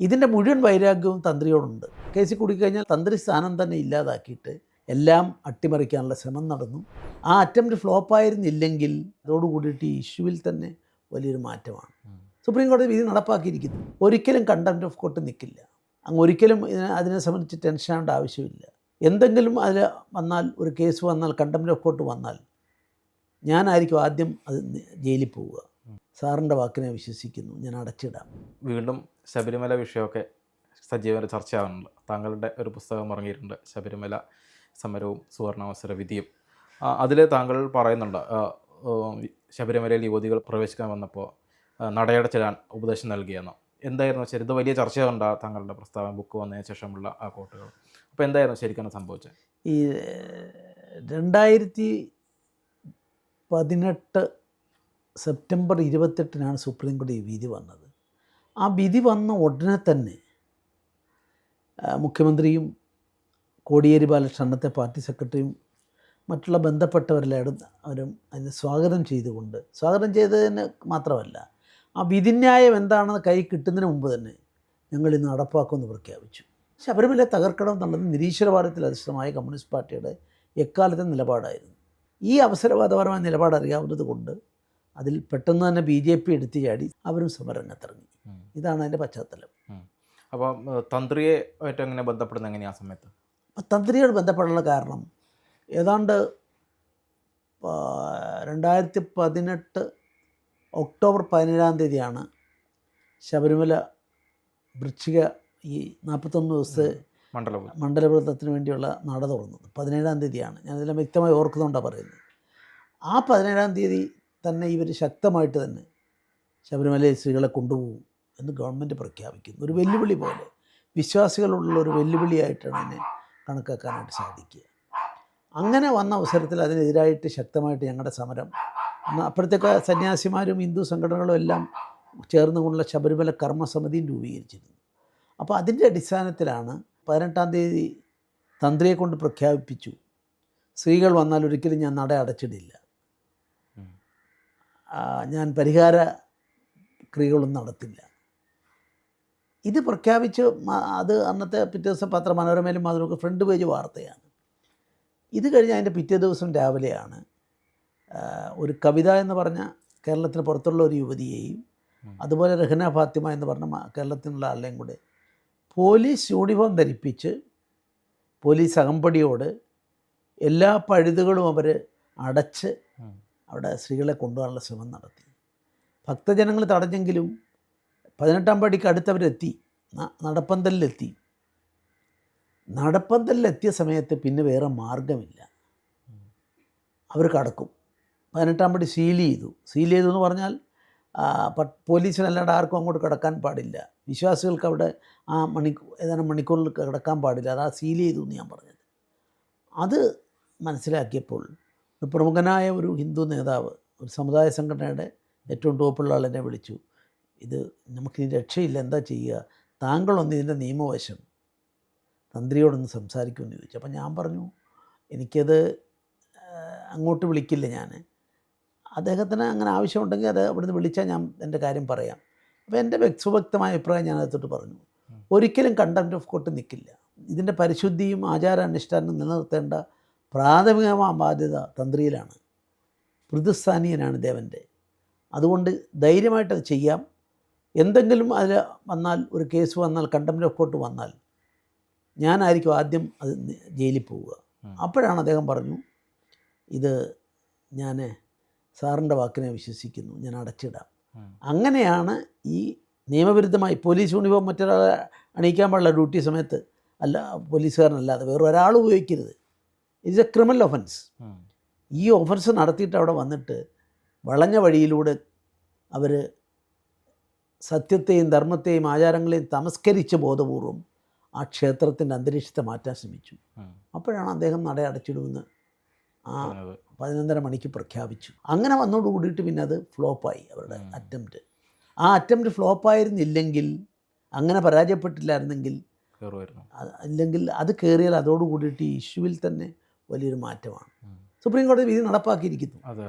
ഇതിൻ്റെ മുഴുവൻ വൈരാഗ്യവും തന്ത്രിയോടുണ്ട്. കേസിൽ കുടുങ്ങിക്കഴിഞ്ഞാൽ തന്ത്രി സ്ഥാനം തന്നെ ഇല്ലാതാക്കിയിട്ട് എല്ലാം അട്ടിമറിക്കാനുള്ള ശ്രമം നടന്നു. ആ അറ്റംപ്റ്റ് ഫ്ലോപ്പായിരുന്നില്ലെങ്കിൽ അതോടുകൂടിയിട്ട് ഈ ഇഷ്യൂവിൽ തന്നെ വലിയൊരു മാറ്റമാണ്. സുപ്രീം കോടതി വിധി നടപ്പാക്കിയിരിക്കുന്നു. ഒരിക്കലും കണ്ടംപ്റ്റ് ഓഫ് കോർട്ട് നിൽക്കില്ല. അങ്ങ് ഒരിക്കലും അതിനെ സംബന്ധിച്ച് ടെൻഷൻ ആവേണ്ട ആവശ്യമില്ല. എന്തെങ്കിലും അതിൽ വന്നാൽ, ഒരു കേസ് വന്നാൽ, കണ്ടംപ്റ്റ് ഓഫ് കോർട്ട് വന്നാൽ ഞാനായിരിക്കും ആദ്യം അത് ജയിലിൽ പോവുക. സാറിൻ്റെ വാക്കിനെ വിശ്വസിക്കുന്നു, ഞാൻ അടച്ചിടാം. വീണ്ടും ശബരിമല വിഷയമൊക്കെ സജീവ ചർച്ചയാവുന്നുണ്ട്. താങ്കളുടെ ഒരു പുസ്തകം ഇറങ്ങിയിട്ടുണ്ട്, ശബരിമല സമരവും സുവർണാവസര വിധിയും. അതിൽ താങ്കൾ പറയുന്നുണ്ട്, ശബരിമലയിൽ യുവതികൾ പ്രവേശിക്കാൻ വന്നപ്പോൾ നടയടച്ചിടാൻ ഉപദേശം നൽകിയെന്ന്. എന്തായിരുന്നു ശരി? ഇത് വലിയ ചർച്ചയുണ്ട് താങ്കളുടെ പ്രസ്താവന, ബുക്ക് വന്നതിന് ശേഷമുള്ള ആ കോട്ടുകൾ. അപ്പോൾ എന്തായിരുന്നു ശരിക്കും സംഭവിച്ചത്? ഈ 2018 സെപ്റ്റംബർ 28 സുപ്രീം കോടതി വിധി വന്നത്. ആ വിധി വന്ന ഉടനെ തന്നെ മുഖ്യമന്ത്രിയും കോടിയേരി ബാലകൃഷ്ണൻ, അന്നത്തെ പാർട്ടി സെക്രട്ടറിയും മറ്റുള്ള ബന്ധപ്പെട്ടവരെല്ലാവരും അതിനെ സ്വാഗതം ചെയ്തതിന് മാത്രമല്ല, ആ വിധിന്യായം എന്താണെന്ന് കൈ കിട്ടുന്നതിന് മുമ്പ് തന്നെ ഞങ്ങൾ ഇന്ന് നടപ്പാക്കുമെന്ന് പ്രഖ്യാപിച്ചു. ശബരിമല തകർക്കണം എന്നുള്ളത് നിരീശ്വരവാദത്തിൽ അധിഷ്ഠിതമായ കമ്മ്യൂണിസ്റ്റ് പാർട്ടിയുടെ എക്കാലത്തെ നിലപാടായിരുന്നു. ഈ അവസരവാദപരമായ നിലപാട് അറിയാവുന്നത് കൊണ്ട് അതിൽ പെട്ടെന്ന് തന്നെ BJP എടുത്തു ചാടി അവരും സമരരംഗത്തിറങ്ങി. ഇതാണ് അതിൻ്റെ പശ്ചാത്തലം. അപ്പോൾ തന്ത്രിയെ ആയിട്ട് എങ്ങനെ ബന്ധപ്പെടുന്നത് എങ്ങനെയാണ് ആ സമയത്ത്? തന്ത്രിയോട് ബന്ധപ്പെടാനുള്ള കാരണം, ഏതാണ്ട് 2018 ഒക്ടോബർ 17 ശബരിമല വൃശ്ചിക ഈ 41 ദിവസത്തെ മണ്ഡലവ്രതത്തിന് വേണ്ടിയുള്ള നട തുറന്നത്. 17 ഞാനിതെല്ലാം വ്യക്തമായി ഓർക്കുന്നുകൊണ്ടാണ് പറയുന്നത്. ആ 17 തന്നെ ഇവർ ശക്തമായിട്ട് തന്നെ ശബരിമലയിൽ സ്ത്രീകളെ കൊണ്ടുപോകും എന്ന് ഗവൺമെൻറ് പ്രഖ്യാപിക്കുന്നു. ഒരു വെല്ലുവിളി പോലെ, വിശ്വാസികളുള്ള ഒരു വെല്ലുവിളിയായിട്ടാണ് അതിനെ കണക്കാക്കാനായിട്ട് സാധിക്കുക. അങ്ങനെ വന്ന അവസരത്തിൽ അതിനെതിരായിട്ട് ശക്തമായിട്ട് ഞങ്ങളുടെ സമരം, അപ്പോഴത്തേക്ക് സന്യാസിമാരും ഹിന്ദു സംഘടനകളും എല്ലാം ചേർന്നുകൊണ്ടുള്ള ശബരിമല കർമ്മസമിതിയും രൂപീകരിച്ചിരുന്നു. അപ്പോൾ അതിൻ്റെ അടിസ്ഥാനത്തിലാണ് 18 തന്ത്രിയെ കൊണ്ട് പ്രഖ്യാപിപ്പിച്ചു, സ്ത്രീകൾ വന്നാൽ ഒരിക്കലും ഞാൻ നട അടച്ചിടില്ല, ഞാൻ പരിഹാര ക്രിയകളൊന്നും നടത്തില്ല. ഇത് പ്രഖ്യാപിച്ച് അത് അന്നത്തെ പിറ്റേ ദിവസം മനോരമയിലും മാതൃക ഫ്രണ്ട് പേജ് വാർത്തയാണ്. ഇത് കഴിഞ്ഞ് അതിൻ്റെ പിറ്റേ ദിവസം രാവിലെയാണ് ഒരു കവിത എന്ന് പറഞ്ഞ കേരളത്തിന് പുറത്തുള്ള ഒരു യുവതിയെയും അതുപോലെ രഹന ഫാത്തിമ എന്ന് പറഞ്ഞ കേരളത്തിലുള്ള ആളെയും കൂടെ പോലീസ് യൂണിഫോം ധരിപ്പിച്ച് പോലീസ് അകമ്പടിയോട് എല്ലാ പഴുതുകളും അവർ അടച്ച് അവിടെ സ്ത്രീകളെ കൊണ്ടുപോകാനുള്ള ശ്രമം നടത്തി. ഭക്തജനങ്ങൾ തടഞ്ഞെങ്കിലും 18-ാം പടിക്ക് അടുത്തവരെത്തി, നടപ്പന്തലിലെത്തിയ സമയത്ത് പിന്നെ വേറെ മാർഗമില്ല, അവർ കടക്കും. 18-ാം പടി സീൽ ചെയ്തു എന്ന് പറഞ്ഞാൽ പോലീസിനല്ലാണ്ട് ആർക്കും അങ്ങോട്ട് കിടക്കാൻ പാടില്ല, വിശ്വാസികൾക്ക് അവിടെ ഏതാനും മണിക്കൂറിൽ കിടക്കാൻ പാടില്ല. അതാ സീൽ ചെയ്തു എന്ന് ഞാൻ പറഞ്ഞത്. അത് മനസ്സിലാക്കിയപ്പോൾ ഒരു പ്രമുഖനായ ഒരു ഹിന്ദു നേതാവ്, ഒരു സമുദായ സംഘടനയുടെ ഏറ്റവും ടോപ്പുള്ള ആളെന്നെ വിളിച്ചു, ഇത് നമുക്കിനി രക്ഷയില്ല, എന്താ ചെയ്യുക, താങ്കളൊന്ന് ഇതിൻ്റെ നിയമവശം തന്ത്രിയോടൊന്ന് സംസാരിക്കുമെന്ന് ചോദിച്ചു. അപ്പം ഞാൻ പറഞ്ഞു, എനിക്കത് അങ്ങോട്ട് വിളിക്കില്ല, ഞാൻ അദ്ദേഹത്തിന് അങ്ങനെ ആവശ്യമുണ്ടെങ്കിൽ അത് അവിടുന്ന് വിളിച്ചാൽ ഞാൻ എൻ്റെ കാര്യം പറയാം. അപ്പോൾ എൻ്റെ സുവ്യക്തമായ അഭിപ്രായം ഞാൻ അതിലോട്ട് പറഞ്ഞു, ഒരിക്കലും കണ്ടംപ്റ്റ് ഓഫ് കോർട്ട് നിൽക്കില്ല. ഇതിൻ്റെ പരിശുദ്ധിയും ആചാരാനുഷ്ഠാനം നിലനിർത്തേണ്ട പ്രാഥമികമായ ബാധ്യത തന്ത്രിയിലാണ്, പ്രതിസ്ഥാനീയനാണ് ദേവൻ്റെ. അതുകൊണ്ട് ധൈര്യമായിട്ടത് ചെയ്യാം. എന്തെങ്കിലും അതിൽ വന്നാൽ, ഒരു കേസ് വന്നാൽ, കണ്ടംപ്റ്റ് ഓഫ് കോർട്ട് വന്നാൽ ഞാനായിരിക്കും ആദ്യം അത് ജയിലിൽ പോവുക. അപ്പോഴാണ് അദ്ദേഹം പറഞ്ഞു, ഇത് ഞാൻ സാറിൻ്റെ വാക്കിനെ വിശ്വസിക്കുന്നു, ഞാൻ അടച്ചിടാം. അങ്ങനെയാണ് ഈ നിയമവിരുദ്ധമായി പോലീസ് യൂണിഫോം മറ്റൊരാളെ അണിയിക്കാൻ പാടില്ല ഡ്യൂട്ടി സമയത്ത്, അല്ല പോലീസുകാരനല്ലാതെ വേറൊരാൾ ഉപയോഗിക്കരുത്. It's A criminal offence. ഈ ഒഫൻസ് നടത്തിയിട്ട് അവിടെ വന്നിട്ട് വളഞ്ഞ വഴിയിലൂടെ അവർ സത്യത്തെയും ധർമ്മത്തെയും ആചാരങ്ങളെയും തമസ്കരിച്ച് ബോധപൂർവം ആ ക്ഷേത്രത്തിൻ്റെ അന്തരീക്ഷത്തെ മാറ്റാൻ ശ്രമിച്ചു. അപ്പോഴാണ് അദ്ദേഹം നട അടച്ചിടുമെന്ന് 11:30 മണിക്ക് പ്രഖ്യാപിച്ചു. അങ്ങനെ വന്നതോടുകൂടിയിട്ട് പിന്നെ അത് ഫ്ലോപ്പായി അവരുടെ അറ്റംപ്റ്റ്. ആ അറ്റംപ്റ്റ് ഫ്ലോപ്പായിരുന്നില്ലെങ്കിൽ, അങ്ങനെ പരാജയപ്പെട്ടില്ലായിരുന്നെങ്കിൽ, അല്ലെങ്കിൽ അത് കയറിയാൽ അതോടുകൂടിയിട്ട് ഈ ഇഷ്യൂവിൽ തന്നെ വലിയൊരു മാറ്റമാണ്. സുപ്രീം കോടതി വിധി നടപ്പാക്കിയിരിക്കുന്നു,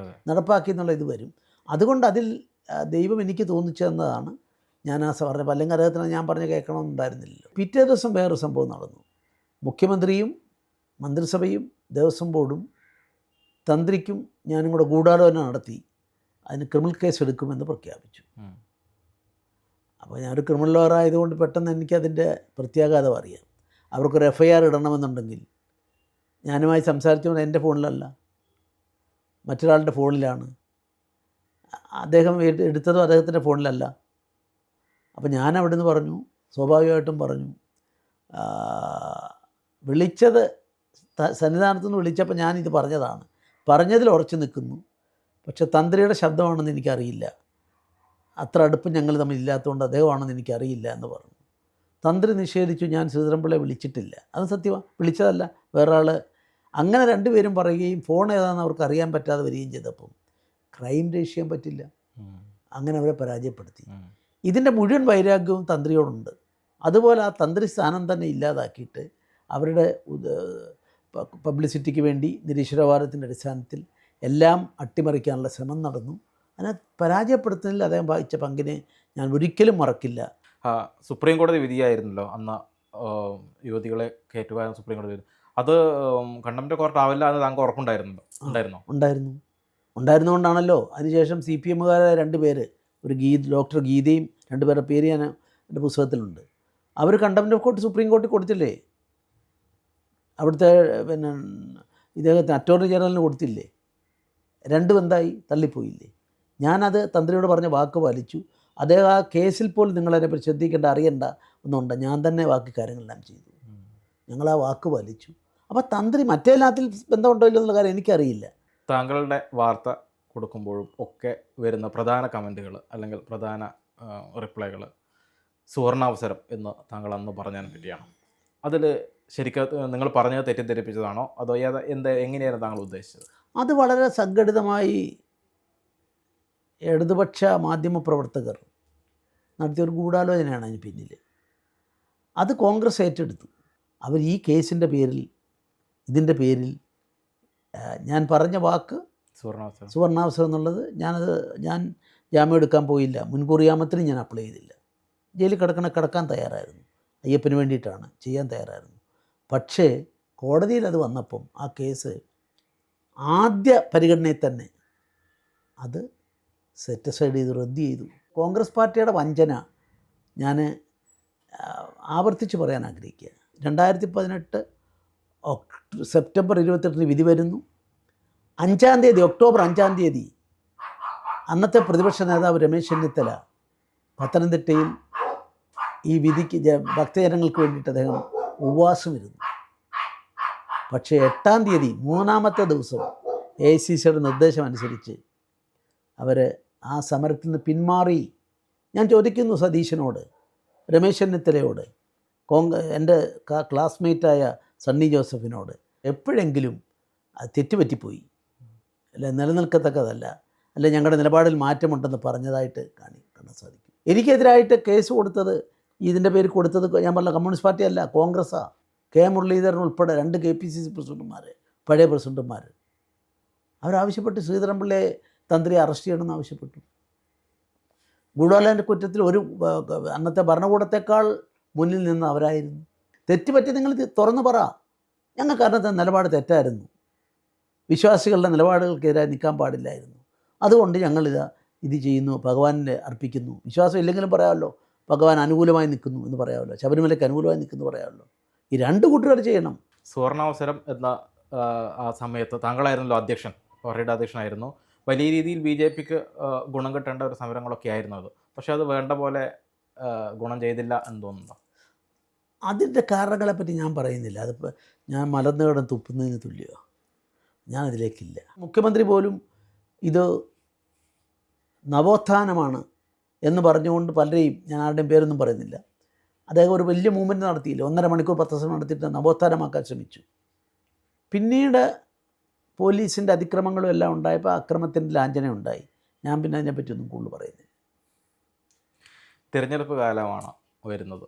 നടപ്പാക്കി എന്നുള്ള ഇത് വരും. അതുകൊണ്ട് അതിൽ ദൈവം എനിക്ക് തോന്നിച്ചു തന്നതാണ്, ഞാൻ ആ പറഞ്ഞപ്പോൾ, അല്ലെങ്കിൽ അദ്ദേഹത്തിന് ഞാൻ പറഞ്ഞ് കേൾക്കണമെന്നുണ്ടായിരുന്നില്ലല്ലോ. പിറ്റേ ദിവസം വേറൊരു സംഭവം നടന്നു. മുഖ്യമന്ത്രിയും മന്ത്രിസഭയും ദേവസ്വം ബോർഡും തന്ത്രിക്കും ഞാനും കൂടെ ഗൂഢാലോചന നടത്തി അതിന് ക്രിമിനൽ കേസ് എടുക്കുമെന്ന് പ്രഖ്യാപിച്ചു. അപ്പോൾ ഞാനൊരു ക്രിമിനൽ ലോയർ ആയതുകൊണ്ട് പെട്ടെന്ന് എനിക്കതിൻ്റെ പ്രത്യാഘാതം അറിയാം. അവർക്കൊരു FIR ഇടണമെന്നുണ്ടെങ്കിൽ ഞാനുമായി സംസാരിച്ചുകൊണ്ട് എൻ്റെ ഫോണിലല്ല, മറ്റൊരാളുടെ ഫോണിലാണ്. അദ്ദേഹം എടുത്തതും അദ്ദേഹത്തിൻ്റെ ഫോണിലല്ല. അപ്പോൾ ഞാൻ അവിടെ നിന്ന് പറഞ്ഞു, സ്വാഭാവികമായിട്ടും പറഞ്ഞു, വിളിച്ചത് സന്നിധാനത്തു നിന്ന് വിളിച്ചപ്പോൾ ഞാനിത് പറഞ്ഞതാണ്, പറഞ്ഞതിൽ ഉറച്ചു നിൽക്കുന്നു. പക്ഷെ തന്ത്രിയുടെ ശബ്ദമാണെന്ന് എനിക്കറിയില്ല, അത്ര അടുപ്പം ഞങ്ങൾ തമ്മിൽ ഇല്ലാത്തതുകൊണ്ട് അദ്ദേഹമാണെന്ന് എനിക്കറിയില്ല എന്ന് പറഞ്ഞു. തന്ത്രി നിഷേധിച്ചു, ഞാൻ ശ്രീധരൻപിള്ളയെ വിളിച്ചിട്ടില്ല. അത് സത്യമാണ്, വിളിച്ചതല്ല, വേറെ ആൾ. അങ്ങനെ രണ്ടുപേരും പറയുകയും ഫോൺ ഏതാണെന്ന് അവർക്ക് അറിയാൻ പറ്റാതെ വരികയും ചെയ്തപ്പം ക്രൈം രജിസ്റ്റർ ചെയ്യാൻ പറ്റില്ല. അങ്ങനെ അവരെ പരാജയപ്പെടുത്തി. ഇതിൻ്റെ മുഴുവൻ വൈരാഗ്യവും തന്ത്രിയോടുണ്ട്. അതുപോലെ ആ തന്ത്രി സ്ഥാനം തന്നെ ഇല്ലാതാക്കിയിട്ട് അവരുടെ പബ്ലിസിറ്റിക്ക് വേണ്ടി നിരീശ്വരവാദത്തിൻ്റെ അടിസ്ഥാനത്തിൽ എല്ലാം അട്ടിമറിക്കാനുള്ള ശ്രമം നടന്നു. അതിനെ പരാജയപ്പെടുത്തുന്നതിൽ അദ്ദേഹം വഹിച്ച പങ്കിനെ ഞാൻ ഒരിക്കലും മറക്കില്ല. സുപ്രീം കോടതി വിധിയായിരുന്നല്ലോ അന്ന് യുവതികളെ കയറ്റുവാൻ സുപ്രീം കോടതി വിധി. അത് കണ്ടംപ്റ്റ് കോർട്ട് ആവില്ല എന്ന് താങ്കൾ ഉറപ്പുണ്ടായിരുന്നോ? ഉണ്ടായിരുന്നുകൊണ്ടാണല്ലോ അതിനുശേഷം CPMകാരായ 2 പേര്, ഒരു ഡോക്ടർ ഗീതയും 2 പേരുടെ പേര് ഞാൻ എൻ്റെ പുസ്തകത്തിലുണ്ട്. അവർ കണ്ടംപ്റ്റ് ഓഫ് കോർട്ട് സുപ്രീം കോടതി കൊടുത്തില്ലേ? അവിടുത്തെ ഇദ്ദേഹത്തിന് അറ്റോർണി ജനറലിന് കൊടുത്തില്ലേ? 2 എന്തായി? തള്ളിപ്പോയില്ലേ? ഞാനത് തന്ത്രിയോട് പറഞ്ഞ വാക്ക് പാലിച്ചു. അദ്ദേഹം ആ കേസിൽ പോലും നിങ്ങളതിനെപ്പറ്റി ശ്രദ്ധിക്കേണ്ട, അറിയണ്ട ഒന്നുണ്ട്, ഞാൻ തന്നെ ബാക്കി കാര്യങ്ങളെല്ലാം ചെയ്തു. ഞങ്ങൾ ആ വാക്ക് പാലിച്ചു. അപ്പോൾ തന്ത്രി മറ്റേതിനകത്തിൽ ബന്ധമുണ്ടോ ഇല്ലോ എന്നുള്ള കാര്യം എനിക്കറിയില്ല. താങ്കളുടെ വാർത്ത കൊടുക്കുമ്പോഴും ഒക്കെ വരുന്ന പ്രധാന കമൻറ്റുകൾ അല്ലെങ്കിൽ പ്രധാന റിപ്ലൈകൾ സുവർണാവസരം എന്ന് താങ്കൾ അന്ന് പറഞ്ഞതിനെ പറ്റിയാണ്. അതിൽ ശരിക്കും നിങ്ങൾ പറഞ്ഞത് തെറ്റിദ്ധരിപ്പിച്ചതാണോ അതോ എങ്ങനെയായിരുന്നു താങ്കൾ ഉദ്ദേശിച്ചത്? അത് വളരെ സംഘടിതമായി ഇടതുപക്ഷ മാധ്യമപ്രവർത്തകർ നടത്തിയൊരു ഗൂഢാലോചനയാണ് അതിന് പിന്നിൽ. അത് കോൺഗ്രസ് ഏറ്റെടുത്തു. അവർ ഈ കേസിൻ്റെ പേരിൽ, ഇതിൻ്റെ പേരിൽ ഞാൻ പറഞ്ഞ വാക്ക് സുവർണാവസരം എന്നുള്ളത്, ഞാൻ ജാമ്യം എടുക്കാൻ പോയില്ല, മുൻകൂർ ജാമ്യത്തിന് ഞാൻ അപ്ലൈ ചെയ്തില്ല. ജയിലിൽ കിടക്കാൻ തയ്യാറായിരുന്നു, അയ്യപ്പന് വേണ്ടിയിട്ടാണ്, ചെയ്യാൻ തയ്യാറായിരുന്നു. പക്ഷേ കോടതിയിൽ അത് വന്നപ്പം ആ കേസ് ആദ്യ പരിഗണനയിൽ തന്നെ അത് സെറ്റ് സൈഡ് ചെയ്തു, റദ്ദ് ചെയ്തു. കോൺഗ്രസ് പാർട്ടിയുടെ വഞ്ചന ഞാൻ ആവർത്തിച്ച് പറയാൻ ആഗ്രഹിക്കുക. 2018 സെപ്റ്റംബർ 28 വിധി വരുന്നു. 5-ാം തീയതി, ഒക്ടോബർ 5-ാം തീയതി അന്നത്തെ പ്രതിപക്ഷ നേതാവ് രമേശ് ചെന്നിത്തല പത്തനംതിട്ടയിൽ ഈ വിധിക്ക് ഭക്തജനങ്ങൾക്ക് വേണ്ടിയിട്ട് അദ്ദേഹം ഉപവാസം ഇരുന്നു. പക്ഷേ 8-ാം തീയതി 3-ാമത്തെ ദിവസം AICCയുടെ നിർദ്ദേശം അനുസരിച്ച് അവർ ആ സമരത്തിൽ നിന്ന് പിന്മാറി. ഞാൻ ചോദിക്കുന്നു സതീശനോട്, രമേശ് ചെന്നിത്തലയോട്, എൻ്റെ ക്ലാസ്മേറ്റായ സണ്ണി ജോസഫിനോട്, എപ്പോഴെങ്കിലും അത് തെറ്റുപറ്റിപ്പോയി, അല്ല നിലനിൽക്കത്തക്കതല്ല, അല്ല ഞങ്ങളുടെ നിലപാടിൽ മാറ്റമുണ്ടെന്ന് പറഞ്ഞതായിട്ട് കാണാൻ സാധിക്കും. എനിക്കെതിരായിട്ട് കേസ് കൊടുത്തത്, ഇതിൻ്റെ പേര് കൊടുത്തത് ഞാൻ പറഞ്ഞ കമ്മ്യൂണിസ്റ്റ് പാർട്ടിയല്ല, കോൺഗ്രസ്സാണ്. K മുരളീധരൻ ഉൾപ്പെടെ 2 KPCC പ്രസിഡന്റുമാർ, പഴയ പ്രസിഡന്റുമാർ, അവരാവശ്യപ്പെട്ട് ശ്രീധരൻപിള്ളയെ തന്ത്രി അറസ്റ്റ് ചെയ്യണമെന്ന് ആവശ്യപ്പെട്ടു. ഗൂഢാലോചന കുറ്റത്തിൽ അന്നത്തെ ഭരണകൂടത്തെക്കാൾ മുന്നിൽ നിന്ന് അവരായിരുന്നു. തെറ്റുപറ്റി നിങ്ങൾ തുറന്നു പറ, ഞങ്ങൾക്ക് അന്നത്തെ നിലപാട് തെറ്റായിരുന്നു, വിശ്വാസികളുടെ നിലപാടുകൾക്കെതിരായി നിൽക്കാൻ പാടില്ലായിരുന്നു, അതുകൊണ്ട് ഇത് ചെയ്യുന്നു, ഭഗവാനെ അർപ്പിക്കുന്നു. വിശ്വാസം ഇല്ലെങ്കിലും പറയാമല്ലോ, ഭഗവാൻ അനുകൂലമായി നിൽക്കുന്നു എന്ന് പറയാമല്ലോ, ശബരിമലയ്ക്ക് അനുകൂലമായി നിൽക്കുന്നു പറയാമല്ലോ. ഈ 2 കൂട്ടുകാർ ചെയ്യണം. സുവർണാവസരം എന്ന ആ സമയത്ത് താങ്കളായിരുന്നല്ലോ അധ്യക്ഷൻ, പാർട്ടിയുടെ അധ്യക്ഷനായിരുന്നു. വലിയ രീതിയിൽ BJPക്ക് ഗുണം കിട്ടേണ്ട ഒരു സമരങ്ങളൊക്കെ ആയിരുന്നു അത്. പക്ഷേ അത് വേണ്ട പോലെ ഗുണം ചെയ്തില്ല എന്ന് തോന്നുന്നുണ്ടോ? അതിൻ്റെ കാരണങ്ങളെപ്പറ്റി ഞാൻ പറയുന്നില്ല. അതിപ്പോൾ ഞാൻ മലർന്നു കിടന്ന് തുപ്പുന്നതിന് തുല്യമാണ്. ഞാനതിലേക്കില്ല. മുഖ്യമന്ത്രി പോലും ഇത് നവോത്ഥാനമാണ് എന്ന് പറഞ്ഞുകൊണ്ട് പലരെയും, ഞാൻ ആരുടെയും പേരൊന്നും പറയുന്നില്ല, അദ്ദേഹം ഒരു വലിയ മൂവ്മെൻറ്റ് നടത്തിയില്ല. 1.5 മണിക്കൂർ പത്രസമ്മേളനം നടത്തിയിട്ട് നവോത്ഥാനമാക്കാൻ ശ്രമിച്ചു. പിന്നീട് പോലീസിൻ്റെ അതിക്രമങ്ങളും എല്ലാം ഉണ്ടായപ്പോൾ അക്രമത്തിൻ്റെ ലാഞ്ചന ഉണ്ടായി. ഞാൻ പിന്നെ അതിനെപ്പറ്റി ഒന്നും കൂടുതൽ പറയുന്നില്ല. തിരഞ്ഞെടുപ്പ് കാലമാണ് വരുന്നത്,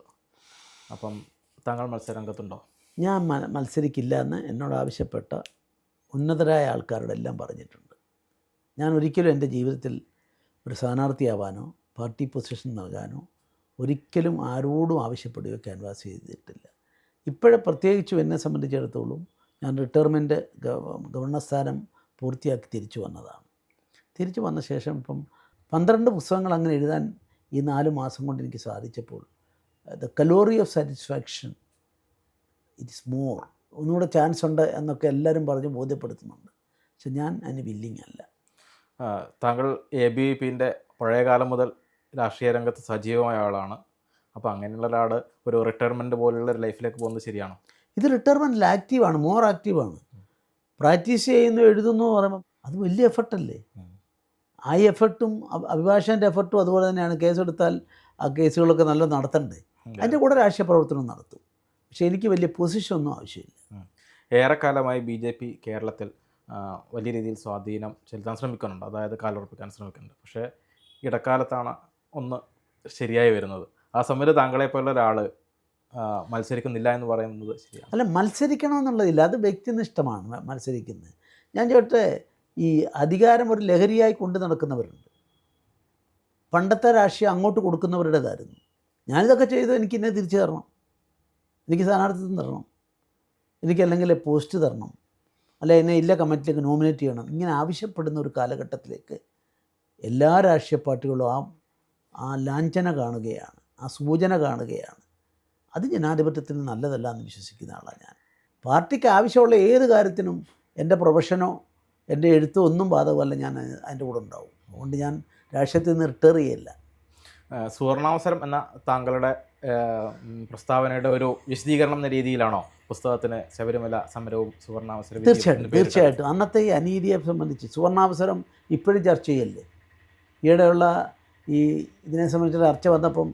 അപ്പം താങ്കൾ മത്സരരംഗത്തുണ്ടോ? ഞാൻ മത്സരിക്കില്ല എന്ന് എന്നോട് ആവശ്യപ്പെട്ട ഉന്നതരായ ആൾക്കാരോട് എല്ലാം പറഞ്ഞിട്ടുണ്ട്. ഞാൻ ഒരിക്കലും എൻ്റെ ജീവിതത്തിൽ ഒരു സ്ഥാനാർത്ഥിയാവാനോ പാർട്ടി പൊസിഷൻ നൽകാനോ ഒരിക്കലും ആരോടും ആവശ്യപ്പെടുകയോ ക്യാൻവാസ് ചെയ്തിട്ടില്ല. ഇപ്പോഴും പ്രത്യേകിച്ചും എന്നെ സംബന്ധിച്ചിടത്തോളം ഞാൻ റിട്ടയർമെൻറ്റ് ഗവർണർ സ്ഥാനം പൂർത്തിയാക്കി തിരിച്ചു വന്നതാണ്. തിരിച്ചു വന്ന ശേഷം ഇപ്പം 12 പുസ്തകങ്ങൾ അങ്ങനെ എഴുതാൻ ഈ 4 മാസം കൊണ്ട് എനിക്ക് സാധിച്ചപ്പോൾ the calorie of satisfaction it is more, ഒന്നുകൂടെ ചാൻസ് ഉണ്ട് എന്നൊക്കെ എല്ലാവരും പറഞ്ഞ് ബോധ്യപ്പെടുത്തുന്നുണ്ട്. പക്ഷെ ഞാൻ അതിന് വില്ലിങ് അല്ല. താങ്കൾ ABVPൻ്റെ പഴയ കാലം മുതൽ രാഷ്ട്രീയ രംഗത്ത് സജീവമായ ആളാണ്. അപ്പോൾ അങ്ങനെയുള്ള ഒരാൾ ഒരു റിട്ടയർമെൻറ്റ് പോലുള്ള ഒരു ലൈഫിലേക്ക് പോകുന്നത് ശരിയാണോ? ഇത് റിട്ടയർമെൻറ്റിൽ ആക്റ്റീവാണ്, മോർ ആക്റ്റീവാണ്. പ്രാക്ടീസ് ചെയ്യുന്നു, എഴുതുന്നു പറയുമ്പോൾ അത് വലിയ എഫർട്ടല്ലേ. ആ എഫർട്ടും അഭിഭാഷകൻ്റെ എഫർട്ടും അതുപോലെ തന്നെയാണ്. കേസെടുത്താൽ ആ കേസുകളൊക്കെ നല്ല നടത്തണ്ടേ, അതിൻ്റെ കൂടെ രാഷ്ട്രീയ പ്രവർത്തനം നടത്തും. പക്ഷേ എനിക്ക് വലിയ പൊസിഷനൊന്നും ആവശ്യമില്ല. ഏറെക്കാലമായി BJP കേരളത്തിൽ വലിയ രീതിയിൽ സ്വാധീനം ചെലുത്താൻ ശ്രമിക്കുന്നുണ്ട്, അതായത് കാലുറപ്പിക്കാൻ ശ്രമിക്കുന്നുണ്ട്. പക്ഷേ ഇടക്കാലത്താണ് ഒന്ന് ശരിയായി വരുന്നത്. ആ സമയത്ത് താങ്കളെപ്പോലുള്ള ഒരാൾ മത്സരിക്കുന്നില്ല എന്ന് പറയുന്നത് ശരിയാണ്? അല്ല, മത്സരിക്കണമെന്നുള്ളതില്ല, അത് വ്യക്തിനിഷ്ഠമാണ് മത്സരിക്കുന്നത്. ഞാൻ ചോദിട്ടെ, ഈ അധികാരം ഒരു ലഹരിയായി കൊണ്ട് നടക്കുന്നവരുണ്ട്. പണ്ടത്തെ രാഷ്ട്രീയം അങ്ങോട്ട് കൊടുക്കുന്നവരുടേതായിരുന്നു. ഞാനിതൊക്കെ ചെയ്തു, എനിക്ക് എന്നെ തിരിച്ചു തരണം, എനിക്ക് സ്ഥാനാർത്ഥിത്വം തരണം, എനിക്കല്ലെങ്കിൽ പോസ്റ്റ് തരണം, അല്ലെ എന്നെ ഇല്ല കമ്മിറ്റിയിലേക്ക് നോമിനേറ്റ് ചെയ്യണം, ഇങ്ങനെ ആവശ്യപ്പെടുന്ന ഒരു കാലഘട്ടത്തിലേക്ക് എല്ലാ രാഷ്ട്രീയ പാർട്ടികളും ആ ലാഞ്ചന കാണുകയാണ്, ആ സൂചന കാണുകയാണ്. അത് ജനാധിപത്യത്തിന് നല്ലതല്ല എന്ന് വിശ്വസിക്കുന്ന ആളാണ് ഞാൻ. പാർട്ടിക്ക് ആവശ്യമുള്ള ഏത് കാര്യത്തിനും എൻ്റെ പ്രൊഫഷനോ എൻ്റെ എഴുത്തോ ഒന്നും ബാധകമല്ല, ഞാൻ അതിൻ്റെ കൂടെ ഉണ്ടാവും. അതുകൊണ്ട് ഞാൻ രാഷ്ട്രീയത്തിൽ നിന്ന് റിട്ടയർ ചെയ്യില്ല. സുവർണാവസരം എന്ന താങ്കളുടെ പ്രസ്താവനയുടെ ഒരു വിശദീകരണം എന്ന രീതിയിലാണോ പുസ്തകത്തിന് ശബരിമല സമരവും സുവർണാവസരം? തീർച്ചയായിട്ടും. അന്നത്തെ ഈ അനീതിയെ സംബന്ധിച്ച് സുവർണാവസരം ഇപ്പോഴും ചർച്ച ചെയ്യല്ലേ. ഈയിടെയുള്ള ഈ ഇതിനെ സംബന്ധിച്ചുള്ള ചർച്ച വന്നപ്പം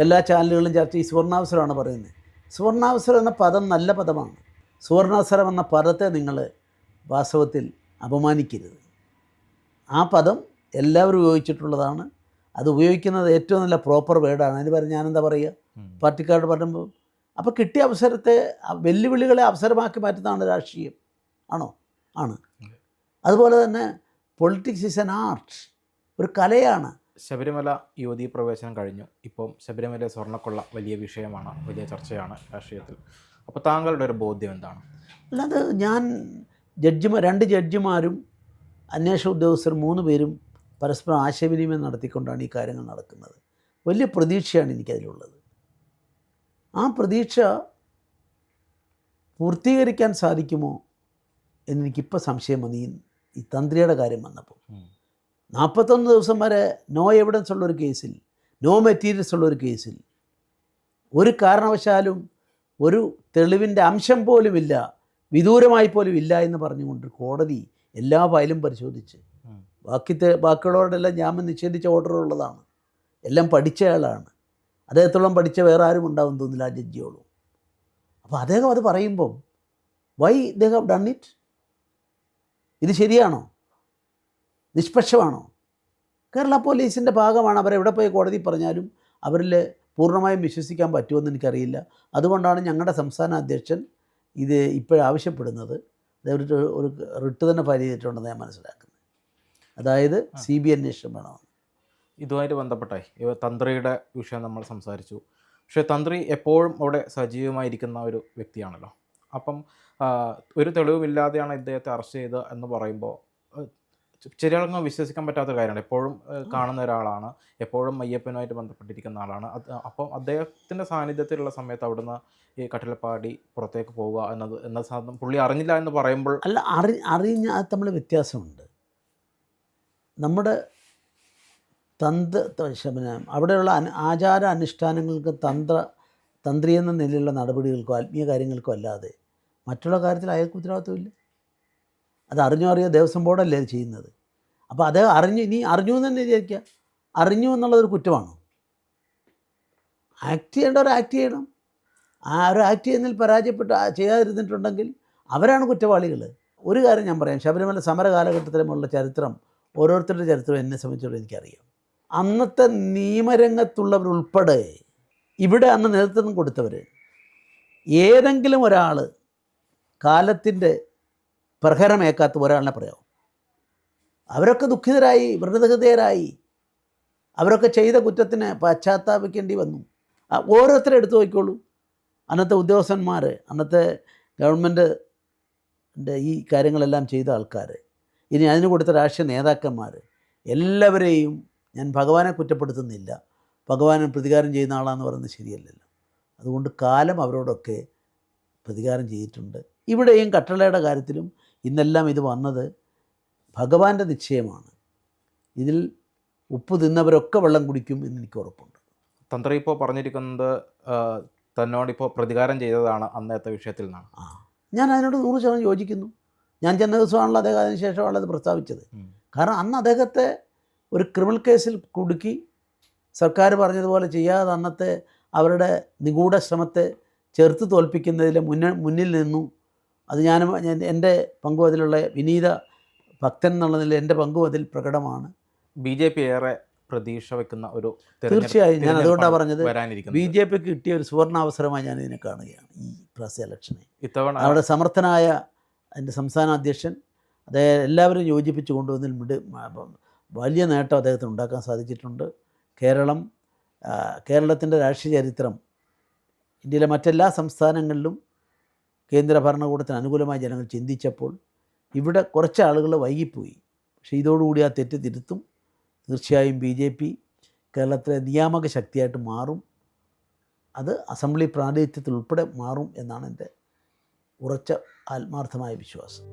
എല്ലാ ചാനലുകളും ചർച്ച ഈ സുവർണാവസരമാണ് പറയുന്നത്. സുവർണാവസരം എന്ന പദം നല്ല പദമാണ്. സുവർണാവസരം എന്ന പദത്തെ നിങ്ങൾ വാസ്തവത്തിൽ അപമാനിക്കരുത്. ആ പദം എല്ലാവരും ഉപയോഗിച്ചിട്ടുള്ളതാണ്. അത് ഉപയോഗിക്കുന്നത് ഏറ്റവും നല്ല പ്രോപ്പർ വേർഡാണ്. അതിന് പറഞ്ഞ് ഞാനെന്താ പറയുക, പാർട്ടിക്കാരോട് പറയുമ്പോൾ. അപ്പോൾ കിട്ടിയ അവസരത്തെ, വെല്ലുവിളികളെ അവസരമാക്കി മാറ്റുന്നതാണ് രാഷ്ട്രീയം. ആണോ? ആണ്. അതുപോലെ തന്നെ പൊളിറ്റിക്സ് ഈസ് എൻ ആർട്ട്, ഒരു കലയാണ്. ശബരിമല യുവതീ പ്രവേശനം കഴിഞ്ഞു. ഇപ്പം ശബരിമല സ്വർണ്ണക്കൊള്ള വലിയ വിഷയമാണ്, വലിയ ചർച്ചയാണ് രാഷ്ട്രീയത്തിൽ. അപ്പോൾ താങ്കളുടെ ഒരു ബോധ്യം എന്താണ്? അല്ലാതെ ഞാൻ രണ്ട് ജഡ്ജിമാരും അന്വേഷണ ഉദ്യോഗസ്ഥർ 3 പേരും പരസ്പരം ആശയവിനിമയം നടത്തിക്കൊണ്ടാണ് ഈ കാര്യങ്ങൾ നടക്കുന്നത്. വലിയ പ്രതീക്ഷയാണ് എനിക്കതിലുള്ളത്. ആ പ്രതീക്ഷ പൂർത്തീകരിക്കാൻ സാധിക്കുമോ എന്നെനിക്കിപ്പോൾ സംശയം വന്നു. ഈ തന്ത്രിയുടെ കാര്യം വന്നപ്പോൾ 41 ദിവസം വരെ നോ എവിഡൻസ് ഉള്ളൊരു കേസിൽ, നോ മെറ്റീരിയൽസ് ഉള്ളൊരു കേസിൽ ഒരു കാരണവശാലും ഒരു തെളിവിൻ്റെ അംശം പോലുമില്ല, വിദൂരമായി പോലും ഇല്ല എന്ന് പറഞ്ഞുകൊണ്ട് കോടതി എല്ലാ ഫയലും പരിശോധിച്ച് ബാക്കിയുള്ളവരോടെല്ലാം ജാമ്യം നിഷേധിച്ച ഓർഡറുള്ളതാണ്. എല്ലാം പഠിച്ചയാളാണ്. അദ്ദേഹത്തോളം പഠിച്ച വേറെ ആരും ഉണ്ടാവും തോന്നില്ല ആ ജഡ്ജിയോളും. അപ്പോൾ അദ്ദേഹം അത് പറയുമ്പം why they have done it? ഇത് ശരിയാണോ? നിഷ്പക്ഷമാണോ? കേരള പോലീസിൻ്റെ ഭാഗമാണ്. അവരെവിടെ പോയി കോടതി പറഞ്ഞാലും അവരിൽ പൂർണ്ണമായും വിശ്വസിക്കാൻ പറ്റുമെന്ന് എനിക്കറിയില്ല. അതുകൊണ്ടാണ് ഞങ്ങളുടെ സംസ്ഥാന അധ്യക്ഷൻ ഇത് ഇപ്പോഴാവശ്യപ്പെടുന്നത്. അതായത് ഒരു റിട്ട് തന്നെ ഫയൽ ചെയ്തിട്ടുണ്ടെന്ന് ഞാൻ മനസ്സിലാക്കുന്നത്. അതായത് CBI അന്വേഷണം വേണമെന്ന്. ഇതുമായിട്ട് ബന്ധപ്പെട്ടായി തന്ത്രിയുടെ വിഷയം നമ്മൾ സംസാരിച്ചു. പക്ഷേ തന്ത്രി എപ്പോഴും അവിടെ സജീവമായിരിക്കുന്ന ഒരു വ്യക്തിയാണല്ലോ. അപ്പം ഒരു തെളിവുമില്ലാതെയാണ് ഇദ്ദേഹത്തെ അറസ്റ്റ് ചെയ്തത് എന്ന് പറയുമ്പോൾ ശരിയാളൊന്നും വിശ്വസിക്കാൻ പറ്റാത്ത കാര്യമാണ്. എപ്പോഴും കാണുന്ന ഒരാളാണ്, എപ്പോഴും അയ്യപ്പനുമായിട്ട് ബന്ധപ്പെട്ടിരിക്കുന്ന ആളാണ്. അപ്പം അദ്ദേഹത്തിൻ്റെ സാന്നിധ്യത്തിലുള്ള സമയത്ത് അവിടുന്ന് ഈ കട്ടിലപ്പാടി പുറത്തേക്ക് പോവുക എന്ന സാധനം പുള്ളി അറിഞ്ഞില്ല എന്ന് പറയുമ്പോൾ അല്ല, അറിഞ്ഞ അത് തമ്മിൽ വ്യത്യാസമുണ്ട്. നമ്മുടെ അവിടെയുള്ള ആചാര അനുഷ്ഠാനങ്ങൾക്ക് തന്ത്രി എന്ന നിലയിലുള്ള നടപടികൾക്കോ ആത്മീയ കാര്യങ്ങൾക്കോ അല്ലാതെ മറ്റുള്ള കാര്യത്തിൽ അയാൾക്ക് ഉത്തരവാദിത്വമില്ല. അത് അറിഞ്ഞോ ദേവസ്വം ബോർഡല്ലേ അത് ചെയ്യുന്നത്. അപ്പോൾ അത് അറിഞ്ഞു എന്ന് തന്നെ വിചാരിക്കുക. അറിഞ്ഞു എന്നുള്ളതൊരു കുറ്റമാണോ? ആക്ട് ചെയ്യേണ്ടവർ ആക്ട് ചെയ്യണം. ഒരു ആക്ട് ചെയ്യുന്നതിൽ ചെയ്യാതിരുന്നിട്ടുണ്ടെങ്കിൽ അവരാണ് കുറ്റവാളികൾ. ഒരു കാര്യം ഞാൻ പറയാം, ശബരിമല സമര കാലഘട്ടത്തിലുമുള്ള ചരിത്രം, ഓരോരുത്തരുടെ ചരിത്രം എന്നെ സംബന്ധിച്ചിടത്തോളം എനിക്കറിയാം. അന്നത്തെ നിയമരംഗത്തുള്ളവരുൾപ്പെടെ ഇവിടെ അന്ന് നേതൃത്വം കൊടുത്തവർ, ഏതെങ്കിലും ഒരാൾ കാലത്തിൻ്റെ പ്രഹരമേക്കാത്ത ഒരാളിനെ പറയാം. അവരൊക്കെ ദുഃഖിതരായി, വ്രണഹൃദയരായി. അവരൊക്കെ ചെയ്ത കുറ്റത്തിന് പശ്ചാത്താപിക്കേണ്ടി വന്നു. ഓരോരുത്തരും എടുത്തു നോക്കിക്കോളൂ. അന്നത്തെ ഉദ്യോഗസ്ഥന്മാർ, അന്നത്തെ ഗവൺമെൻറ്റിൻ്റെ ഈ കാര്യങ്ങളെല്ലാം ചെയ്ത ആൾക്കാർ, ഇനി അതിന് കൊടുത്ത രാഷ്ട്രീയ നേതാക്കന്മാർ, എല്ലാവരെയും ഞാൻ ഭഗവാനെ കുറ്റപ്പെടുത്തുന്നില്ല. ഭഗവാനെ പ്രതികാരം ചെയ്യുന്ന ആളാന്ന് പറയുന്നത് ശരിയല്ലല്ലോ. അതുകൊണ്ട് കാലം അവരോടൊക്കെ പ്രതികാരം ചെയ്തിട്ടുണ്ട്. ഇവിടെയും കട്ടളയുടെ കാര്യത്തിലും ഇന്നെല്ലാം ഇത് വന്നത് ഭഗവാന്റെ നിശ്ചയമാണ്. ഇതിൽ ഉപ്പ് തിന്നവരൊക്കെ വെള്ളം കുടിക്കും എന്ന് എനിക്ക് ഉറപ്പുണ്ട്. തന്ത്രി ഇപ്പോൾ പറഞ്ഞിരിക്കുന്നത് തന്നോടിപ്പോൾ പ്രതികാരം ചെയ്തതാണ് അന്നത്തെ വിഷയത്തിൽ നിന്നാണ്. ഞാൻ അതിനോട് 100% യോജിക്കുന്നു. ഞാൻ ചെന്ന ദിവസമാണല്ലോ അദ്ദേഹം അതിന് ശേഷമാണ് അത് പ്രസ്താവിച്ചത്. കാരണം അന്ന് അദ്ദേഹത്തെ ഒരു ക്രിമിനൽ കേസിൽ കുടുക്കി സർക്കാർ പറഞ്ഞതുപോലെ ചെയ്യാതെ അന്നത്തെ അവരുടെ നിഗൂഢ ശ്രമത്തെ ചെറുത്ത് തോൽപ്പിക്കുന്നതിൽ മുന്നിൽ നിന്നു. അത് ഞാൻ എൻ്റെ പങ്കും അതിലുള്ള വിനീത ഭക്തൻ എന്നുള്ളതിൽ എൻ്റെ പങ്കും അതിൽ പ്രകടമാണ്. BJP ഏറെ പ്രതീക്ഷ വെക്കുന്ന ഒരു തീർച്ചയായും ഞാൻ അതുകൊണ്ടാണ് പറഞ്ഞത് വരാനിരിക്കുന്നത്. BJPക്ക് കിട്ടിയ ഒരു സുവർണാവസരമായി ഞാൻ ഇതിനെ കാണുകയാണ്. ഈ പ്രാവശ്യ ഇലക്ഷനെ ഇത്തവണ അവിടെ സമർത്ഥനായ അതിൻ്റെ സംസ്ഥാന അധ്യക്ഷൻ അദ്ദേഹം എല്ലാവരും യോജിപ്പിച്ച് കൊണ്ടുവന്നതിൽ വലിയ നേട്ടം അദ്ദേഹത്തിന് ഉണ്ടാക്കാൻ സാധിച്ചിട്ടുണ്ട്. കേരളത്തിൻ്റെ രാഷ്ട്രീയ ചരിത്രം ഇന്ത്യയിലെ മറ്റെല്ലാ സംസ്ഥാനങ്ങളിലും കേന്ദ്ര ഭരണകൂടത്തിന് അനുകൂലമായി ജനങ്ങൾ ചിന്തിച്ചപ്പോൾ ഇവിടെ കുറച്ച് ആളുകൾ വൈകിപ്പോയി. പക്ഷേ ഇതോടുകൂടി ആ തെറ്റ് തിരുത്തും. തീർച്ചയായും BJP കേരളത്തിലെ നിയാമക ശക്തിയായിട്ട് മാറും. അത് അസംബ്ലി പ്രാതിനിധ്യത്തിൽ ഉൾപ്പെടെ മാറും എന്നാണ് എൻ്റെ ഉറച്ച ആത്മാർത്ഥമായ വിശ്വാസം.